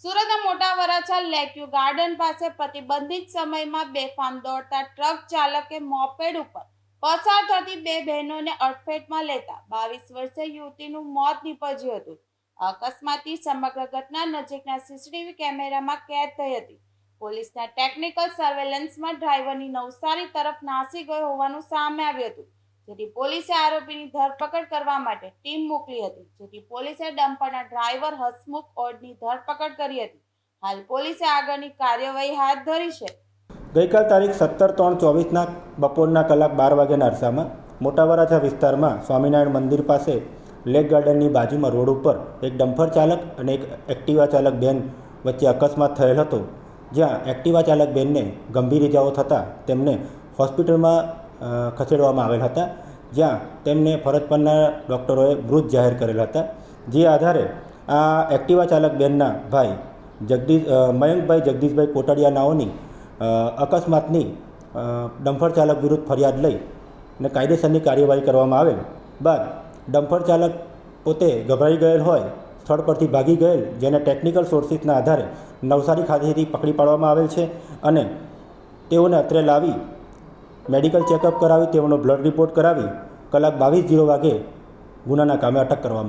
સુરતના મોટા વરાછા લેક્યુ ગાર્ડન પાસે પ્રતિબંધિત સમયમાં બેફામ દોડતા ટ્રક ચાલકે મોપેડ ઉપર પસાર થતી બે બહેનોને અડફેટમાં લેતા 22 વર્ષીય યુવતીનું મોત નીપજ્યું હતું. અકસ્માતની સમગ્ર ઘટના નજીકના સીસીટીવી કેમેરામાં કેદ થઈ હતી. પોલીસના ટેકનિકલ સર્વેલન્સમાં ડ્રાઈવરની નવસારી તરફ નાસી ગયો હોવાનું સામે આવ્યું હતું, જેથી પોલીસે આરોપીની ધરપકડ કરવા માટે ટીમ મોકલી હતી. જેથી પોલીસે ડમ્પરના ડ્રાઈવર હસમુખ ઓડની ધરપકડ કરી હતી. હાલ પોલીસે આગળની કાર્યવાહી હાથ ધરી છે. ગઈકાલ તારીખ 17/3/24ના બપોરના કલાક 12 વાગ્યાના અરસામાં મોટા વરાછા વિસ્તારમાં સ્વામિનારાયણ મંદિર પાસે લેક ગાર્ડનની બાજુમાં રોડ ઉપર એક ડમ્પર ચાલક અને એક એક્ટિવા ચાલક બેન વચ્ચે અકસ્માત થયેલ હતો, જ્યાં એક્ટિવા ચાલક બેનને ગંભીર ઇજાઓ થતાં તેમને હોસ્પિટલમાં ખસેડવામાં આવેલ હતા, જ્યાં તેમને ફરજ પરના ડૉક્ટરોએ મૃત જાહેર કરેલ હતા. જે આધારે આ એક્ટિવા ચાલક બેનના ભાઈ મયંકભાઈ જગદીશભાઈ કોટડિયા નાઓની અકસ્માતની ડમ્પર ચાલક વિરુદ્ધ ફરિયાદ લઈ અને કાયદેસરની કાર્યવાહી કરવામાં આવેલ બાદ ડમ્પર ચાલક પોતે ગભરાઈ ગયેલ હોય સ્થળ પરથી ભાગી ગયેલ, જેને ટેકનિકલ સોર્સિસના આધારે નવસારી ખાતેથી પકડી પાડવામાં આવેલ છે અને તેઓને અત્રે લાવી મેડિકલ ચેકઅપ કરાવી તેઓનો બ્લડ રિપોર્ટ કરાવી કલાક 22:00 વાગે ગુનાના કામે અટક કરવામાં